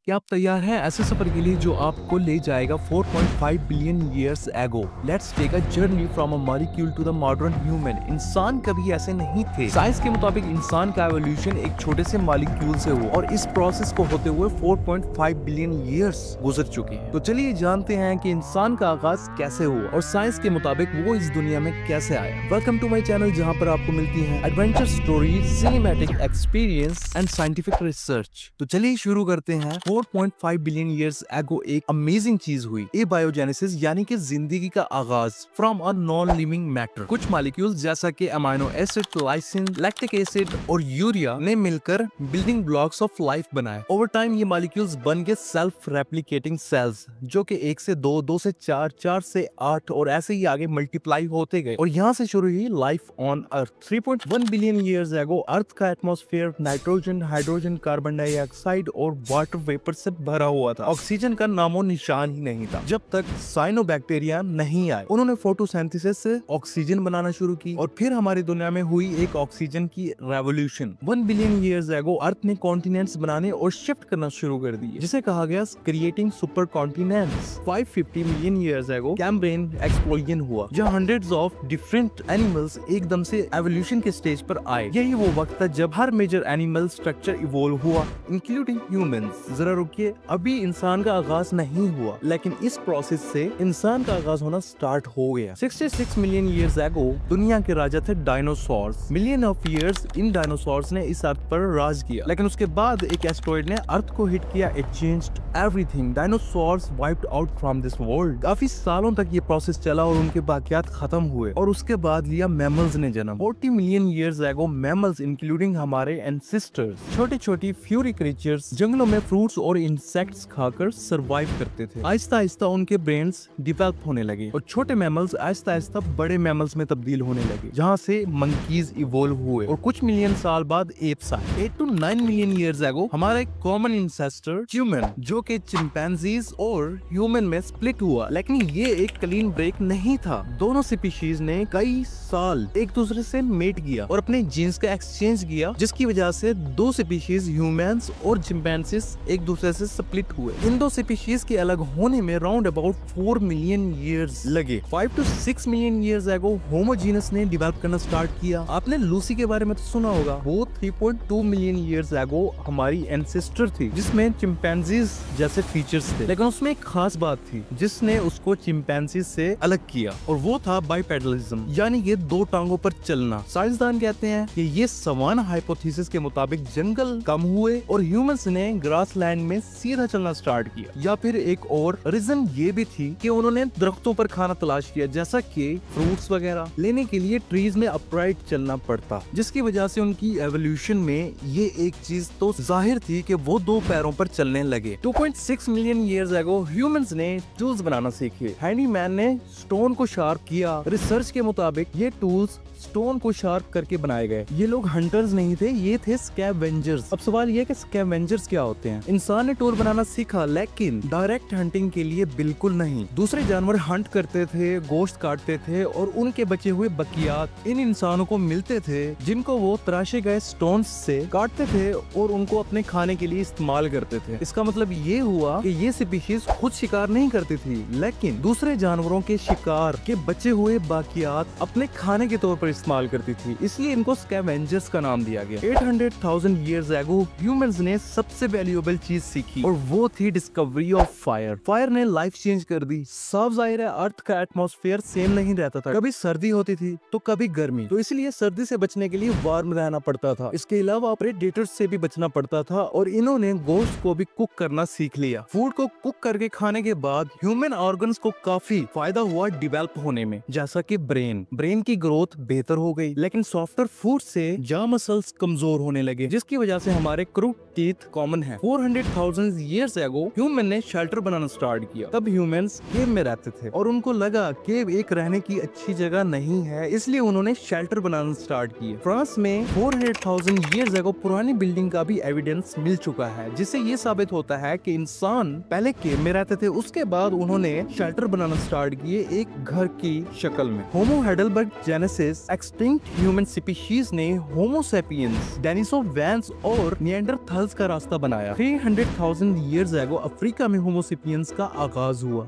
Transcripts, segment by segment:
क्या आप तैयार हैं ऐसे सफर के लिए जो आपको ले जाएगा 4.5 billion years ago? Let's take a journey from a molecule to the modern human. इंसान कभी ऐसे नहीं थे। साइंस के मुताबिक इंसान का एवोल्यूशन एक छोटे से मॉलिक्यूल से हुआ और इस प्रोसेस को होते हुए 4.5 बिलियन ईयर्स गुजर चुके हैं। तो चलिए जानते हैं कि इंसान का आगाज कैसे हुआ और साइंस के मुताबिक वो इस दुनिया में कैसे आया। वेलकम टू माई चैनल, जहाँ पर आपको मिलती है adventure story, cinematic experience and scientific research. तो चलिए शुरू करते हैं। 4.5 बिलियन ईयर्स एगो एक अमेजिंग चीज हुई, एबायोजेनेसिस, यानी कि जिंदगी का आगाज from a non living matter. कुछ मॉलिक्यूल्स जैसा कि amino acid, lysine, lactic acid और यूरिया ने मिलकर बिल्डिंग ब्लॉक्स ऑफ लाइफ बनाए। ओवर टाइम ये मॉलिक्यूल्स बन गए सेल्फ रेप्लिकेटिंग सेल्स, जो कि 1 से 2, 2 से 4, 4 से 8 और ऐसे ही आगे मल्टीप्लाई होते गए और यहाँ से शुरू हुई life on earth. 3.1 billion years ago earth का atmosphere nitrogen, hydrogen, carbon dioxide और वाटर वेपर से भरा हुआ था। ऑक्सीजन का नामो निशान ही नहीं था जब तक साइनोबैक्टीरिया नहीं आए। उन्होंने फोटोसिंथेसिस से ऑक्सीजन बनाना शुरू की और फिर हमारी दुनिया में हुई एक ऑक्सीजन की रेवोल्यूशन। 1 बिलियन ईयर्स एगो अर्थ ने कॉन्टिनेंट्स बनाने और शिफ्ट करना शुरू कर दिए, जिसे कहा गया creating super continents. 550 million years ago Cambrian explosion हुआ, जहां हंड्रेड्स ऑफ डिफरेंट एनिमल्स एकदम से एवोल्यूशन के स्टेज पर आए। यही वो वक्त था जब हर मेजर एनिमल स्ट्रक्चर इवॉल्व हुआ, इंक्लूडिंग ह्यूमंस। जरा रुकिए, अभी इंसान का आगाज नहीं हुआ, लेकिन इस प्रोसेस से इंसान का आगाज होना स्टार्ट हो गया। 66 मिलियन ईयर्स एगो दुनिया के राजा थे dinosaurs. Million of years in dinosaurs ने इस अर्थ पर राज किया, लेकिन उसके बाद एक एस्टेरॉयड ने अर्थ को हिट किया। It changed everything. Dinosaurs wiped out from this world. काफी सालों तक ये प्रोसेस चला और उनके बाकियात खत्म हुए और उसके बाद लिया मैमल्स ने जन्म। 40 million years ago mammals including हमारे एंसेस्टर्स, छोटी छोटी फ्यूरी क्रीचर्स, जंगलों में फ्रूट्स और इंसेक्ट्स खाकर सरवाइव करते थे। आहिस्ता आहिस्ता उनके ब्रेन्स डिवेलप होने लगे और छोटे मैमल्स आहिस्ता आहिस्ता बड़े मैमल्स में तब्दील होने लगे, जहाँ से मंकीज इवॉल्व हुए और कुछ मिलियन साल बाद एप्स आए। 8 to 9 मिलियन ईयर्स एगो हमारा एक कॉमन इंसेस्टर ह्यूमन, जो कि चिंपैंजीज और ह्यूमन में स्प्लिट हुआ, लेकिन ये एक क्लीन ब्रेक नहीं था। दोनों स्पीशीज ने कई साल एक दूसरे से मेट किया और अपने जीन्स का एक्सचेंज किया, जिसकी वजह से दो स्पीशीज ह्यूमंस और चिंपैंजीज एक दूसरे से स्प्लिट हुए। इन दो स्पीशीज के अलग होने में राउंड अबाउट 4 मिलियन ईयर्स लगे। 5 to 6 million years ago homogeneous ने डेवलप करना स्टार्ट किया। आपने लूसी के बारे में तो सुना होगा। वो 3.2 मिलियन ईयर्स एगो हमारी एंसेस्टर थी, जिसमें चिंपैंजीज जैसे फीचर्स थे, लेकिन उसमें एक खास बात थी जिसने उसको चिंपैंजीज से अलग किया, और वो था बाइपेडलिज्म, यानी कि दो टांगों पर चलना। साइंसदान कहते हैं कि ये सवाना हाइपोथेसिस के मुताबिक जंगल कम हुए और ह्यूमंस ने ग्रासलैंड में सीधा चलना स्टार्ट किया। या फिर एक और रीजन ये भी थी कि उन्होंने दरख्तों पर खाना तलाश किया, जैसा कि फ्रूट्स वगैरह लेने के लिए ट्रीज में अपराइट चलना पड़ता, जिसकी वजह से उनकी एवोल्यूशन में ये एक चीज तो जाहिर थी कि वो दो पैरों पर चलने लगे। 2.6 मिलियन ईयर्स एगो ह्यूमंस ने टूल्स बनाना सीखे। हैंडीमैन ने स्टोन को शार्प किया। रिसर्च के मुताबिक ये टूल्स स्टोन को शार्प करके बनाए गए। ये लोग हंटर्स नहीं थे, ये थे स्कैवेंजर्स। अब सवाल ये कि स्कैवेंजर्स क्या होते हैं? इंसान ने टूल बनाना सीखा, लेकिन डायरेक्ट हंटिंग के लिए बिल्कुल नहीं। दूसरे जानवर हंट करते थे, गोश्त काटते थे और उनके बचे हुए बकियात इन इंसानों को मिलते थे, जिनको वो तराशे गए स्टोन्स से काटते थे और उनको अपने खाने के लिए इस्तेमाल करते थे। इसका मतलब ये हुआ कि ये स्पीशीज खुद शिकार नहीं करती थी, लेकिन दूसरे जानवरों के शिकार के बचे हुए बाकियात अपने खाने के तौर पर इस्तेमाल करती थी, इसलिए इनको स्कैवेंजर्स का नाम दिया गया। 800,000 ईयर्स एगो ह्यूमंस ने सबसे वैल्यूएबल चीज सीखी और वो थी डिस्कवरी ऑफ फायर। फायर ने लाइफ चेंज कर दी। साफ जाहिर है अर्थ का एटमॉस्फेयर सेम नहीं रहता था, कभी सर्दी होती थी तो कभी गर्मी, तो इसलिए सर्दी से बचने के लिए वार्म रहना पड़ता था। इसके अलावा प्रेडेटर्स से भी बचना पड़ता था और इन्होंने गोश्त को भी कुक करना सीख लिया। फूड को कुक करके खाने के बाद ह्यूमन ऑर्गन्स को काफी फायदा हुआ डेवलप होने में, जैसा कि ब्रेन की ग्रोथ बेहतर हो गई, लेकिन सॉफ्टवेयर फूड से जॉ मसल्स कमजोर होने लगे, जिसकी वजह से हमारे क्रूड टीथ कॉमन है। 400,000 ईयर्स एगो ह्यूमन ने शेल्टर बनाना स्टार्ट किया। तब ह्यूमंस केव में रहते थे और उनको लगा केव एक रहने की अच्छी जगह नहीं है, इसलिए उन्होंने शेल्टर बनाना स्टार्ट किया। फ्रांस में 400,000 ईयर्स एगो पुरानी बिल्डिंग का भी एविडेंस मिल चुका है, जिससे ये साबित होता है कि इंसान पहले केव में रहते थे, उसके बाद उन्होंने शेल्टर बनाना स्टार्ट किए एक घर की शक्ल में। Homo heidelbergensis extinct human species ने होमो सेपियंस, डेनिसोवैंस और निएंडरथाल्स का रास्ता बनाया। 300,000 ईयर्स एगो अफ्रीका में होमो सेपियंस का आगाज हुआ।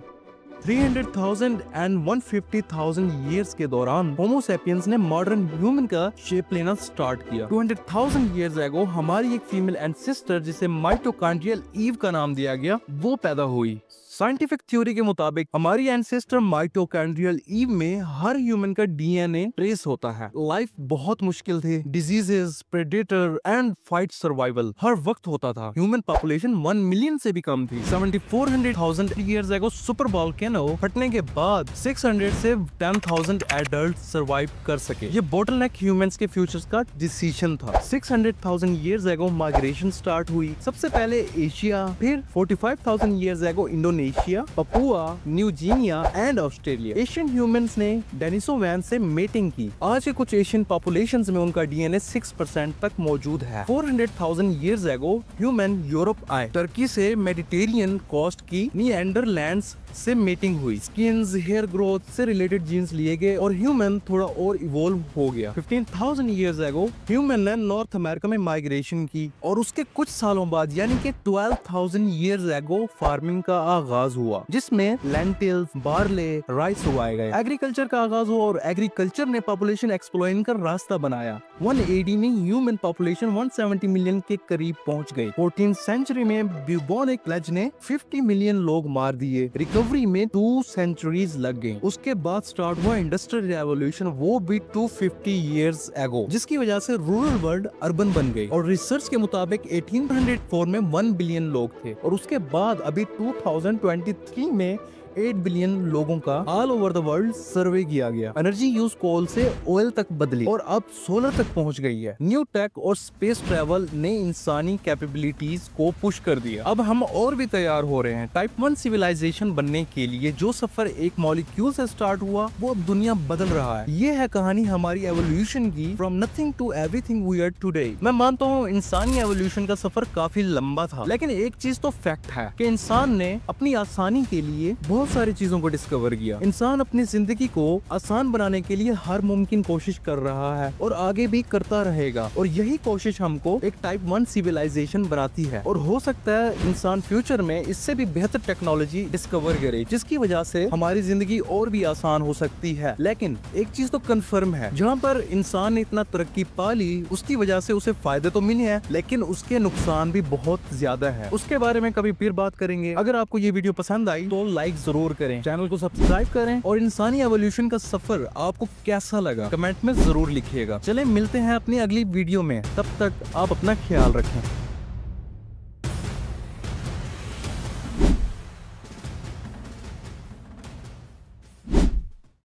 300,000 एंड 150,000 ईयर्स के दौरान होमो सेपियंस ने मॉडर्न ह्यूमन का शेप लेना स्टार्ट किया। 200,000 ईयर्स एगो हमारी एक फीमेल एंसेस्टर जिसे माइटोकॉन्ड्रियल ईव का नाम दिया गया वो पैदा हुई। साइंटिफिक थ्योरी के मुताबिक हमारी एंसेस्टर माइटोकॉन्ड्रियल ईव में हर ह्यूमन का डीएनए ट्रेस होता है। लाइफ बहुत मुश्किल थी, diseases, predator and fight survival हर वक्त होता था। ह्यूमन पॉपुलेशन 1 मिलियन से भी कम थी। 7,400,000 ईयर्स एगो सुपर वोल्केनो फटने के बाद 600 से 10,000 एडल्ट सर्वाइव कर सके। ये बोटलनेक ह्यूमंस के फ्यूचर्स का डिसीजन था। 600,000 ईयर्स एगो माइग्रेशन स्टार्ट हुई। सबसे पहले एशिया, फिर 45,000 years ago Indonesia, Papua, new Guinea and Australia. Asian humans ने डेनिसोवैन से मेटिंग की। आज के कुछ एशियन पॉपुलेशंस में उनका डीएनए 6% तक मौजूद है। 400,000 ईयर्स एगो ह्यूमन यूरोप आए। टर्की से मेडिटेरियन कोस्ट की निएंडरलैंड्स से मेटिंग हुई। स्किन्स, हेयर ग्रोथ से रिलेटेड जीन्स लिए गए और ह्यूमन थोड़ा और इवोल्व हो गया। 15,000 ईयर्स एगो ह्यूमन ने नॉर्थ अमेरिका में माइग्रेशन की और उसके कुछ सालों बाद यानी कि 12,000 ईयर्स एगो फार्मिंग का आगाज हुआ, जिसमें लेंटिल्स, बार्ले, राइस उगाए गए। एग्रीकल्चर का आगाज हुआ और एग्रीकल्चर ने पॉपुलेशन एक्सप्लोजन का रास्ता बनाया। 180 में ह्यूमन पॉपुलेशन 170 मिलियन के करीब पहुंच गई। 14th सेंचुरी में ब्यूबोनिक प्लेग ने 50 मिलियन लोग मार दिए। रिकवरी में 2 सेंचुरीज लग गई। उसके बाद स्टार्ट हुआ इंडस्ट्रियल रेवोल्यूशन, वो भी 250 ईयर्स एगो, जिसकी वजह से रूरल वर्ल्ड अर्बन बन गई। और रिसर्च के मुताबिक 1804 में 1 बिलियन लोग थे और उसके बाद अभी 2023 में 8 बिलियन लोगों का ऑल ओवर द वर्ल्ड सर्वे किया गया। एनर्जी यूज कोल से ऑयल तक बदली और अब सोलर तक पहुंच गई है। न्यू टेक और स्पेस ट्रेवल ने इंसानी कैपेबिलिटीज को पुश कर दिया। अब हम और भी तैयार हो रहे हैं टाइप 1 सिविलाइजेशन बनने के लिए। जो सफर एक मॉलिक्यूल से स्टार्ट हुआ वो अब दुनिया बदल रहा है। ये है कहानी हमारी एवोल्यूशन की, from nothing to everything we are today. मैं मानता हूँ इंसानी एवोल्यूशन का सफर काफी लंबा था, लेकिन एक चीज तो फैक्ट है कि इंसान ने अपनी आसानी के लिए बहुत सारी चीजों को डिस्कवर किया। इंसान अपनी जिंदगी को आसान बनाने के लिए हर मुमकिन कोशिश कर रहा है और आगे भी करता रहेगा। और यही कोशिश हमको एक टाइप 1 सिविलाइजेशन बनाती है। और हो सकता है इंसान फ्यूचर में इससे भी बेहतर टेक्नोलॉजी डिस्कवर करे, जिसकी वजह से हमारी जिंदगी और भी आसान हो सकती है। लेकिन एक चीज तो कंफर्म है, जहाँ पर इंसान ने इतना तरक्की पा ली उसकी वजह से उसे फायदे तो मिले हैं, लेकिन उसके नुकसान भी बहुत ज्यादा है। उसके बारे में कभी फिर बात करेंगे। अगर आपको ये वीडियो पसंद आई तो लाइक जरूर करें, चैनल को सब्सक्राइब करें और इंसानी एवोल्यूशन का सफर आपको कैसा लगा कमेंट में जरूर लिखिएगा। चलें मिलते हैं अपनी अगली वीडियो में, तब तक आप अपना ख्याल रखें।